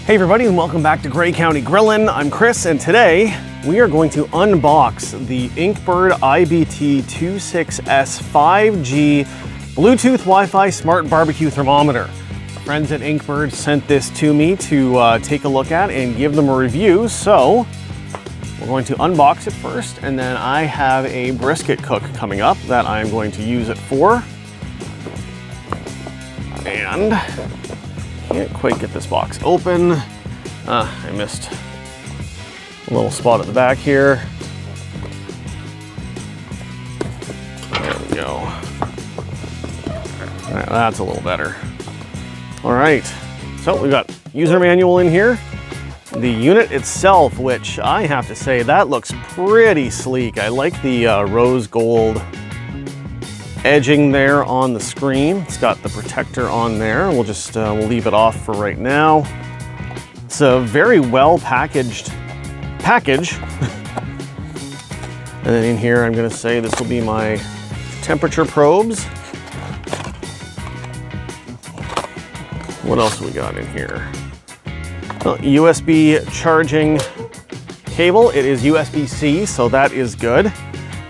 Hey everybody, and welcome back to Grey County Grillin'. I'm Chris, and today we are going to unbox the Inkbird IBT-26S 5G Bluetooth Wi-Fi Smart Barbecue Thermometer. Our friends at Inkbird sent this to me to take a look at and give them a review, so we're going to unbox it first, and then I have a brisket cook coming up that I'm going to use it for. And can't quite get this box open. I missed a little spot at the back here. There we go. All right, that's a little better. All right, so we've got user manual in here. The unit itself, which I have to say, that looks pretty sleek. I like the rose gold edging there on the screen. It's got the protector on there. We'll just we'll leave it off for right now. It's a very well packaged package. And then in here, I'm going to say this will be my temperature probes. What else we got in here? USB charging cable. It is USB-C, so that is good.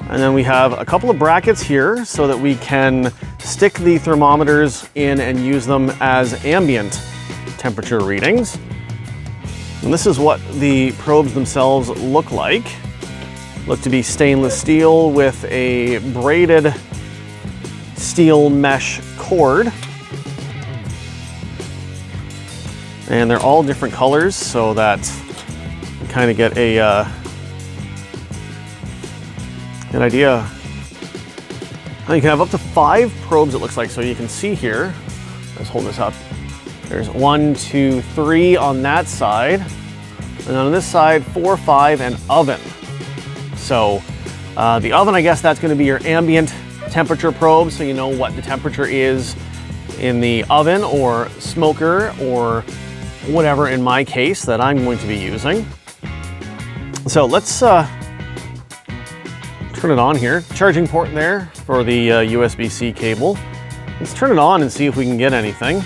And then we have a couple of brackets here so that we can stick the thermometers in and use them as ambient temperature readings. And this is what the probes themselves look like. Look to be stainless steel with a braided steel mesh cord. And they're all different colors so that you kind of get an idea. You can have up to 5 probes, it looks like, so you can see here. Let's hold this up. There's 1, 2, 3 on that side. And on this side, 4, 5, and oven. So the oven, I guess that's going to be your ambient temperature probe, so you know what the temperature is in the oven or smoker or whatever, in my case, that I'm going to be using. So let's turn it on here. Charging port there for the USB-C cable. Let's turn it on and see if we can get anything.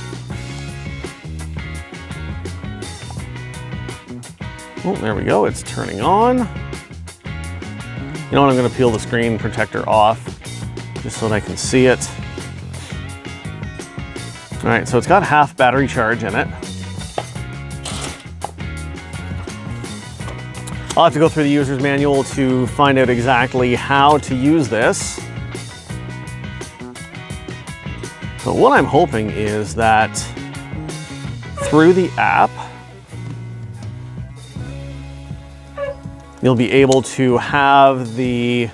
Oh, there we go, it's turning on. You know what, I'm gonna peel the screen protector off just so that I can see it. All right, so it's got half battery charge in it. I'll have to go through the user's manual to find out exactly how to use this. But what I'm hoping is that through the app, you'll be able to have the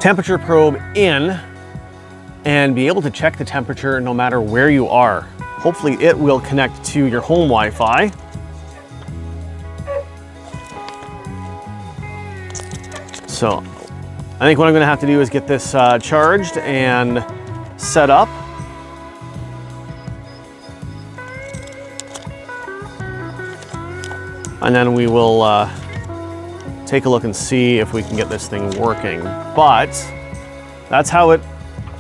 temperature probe in and be able to check the temperature no matter where you are. Hopefully it will connect to your home Wi-Fi. So I think what I'm going to have to do is get this charged and set up. And then we will take a look and see if we can get this thing working. But that's how it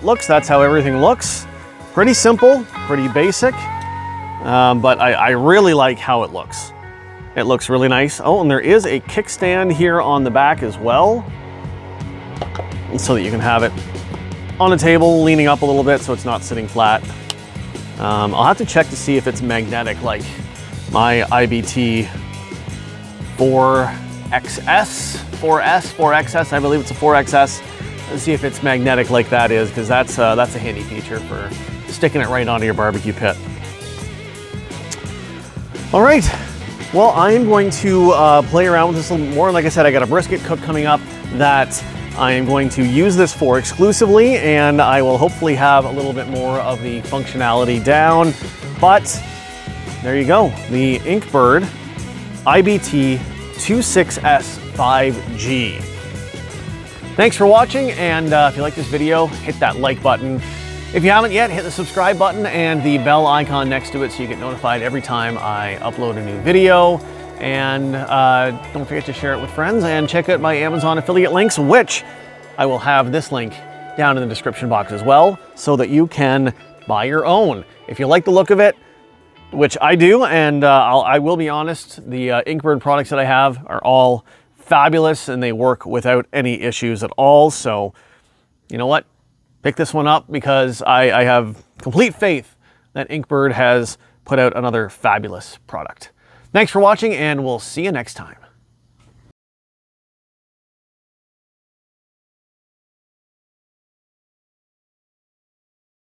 looks. That's how everything looks. Pretty simple, pretty basic, but I really like how it looks. It looks really nice. Oh, and there is a kickstand here on the back as well, so that you can have it on a table, leaning up a little bit so it's not sitting flat. I'll have to check to see if it's magnetic like my IBT-4XS, I believe it's a 4XS. Let's see if it's magnetic like that is, because that's a handy feature for sticking it right onto your barbecue pit. All right, well, I am going to play around with this a little more. Like I said, I got a brisket cook coming up that I am going to use this for exclusively, and I will hopefully have a little bit more of the functionality down. But there you go, the Inkbird IBT-26S 5G. Thanks for watching, and if you like this video, hit that like button. If you haven't yet, hit the subscribe button and the bell icon next to it so you get notified every time I upload a new video. And don't forget to share it with friends, and check out my Amazon affiliate links, which I will have this link down in the description box as well, so that you can buy your own. If you like the look of it, which I do, and I will be honest, the Inkbird products that I have are all fabulous and they work without any issues at all. So, you know what? Pick this one up because I have complete faith that Inkbird has put out another fabulous product. Thanks for watching, and we'll see you next time.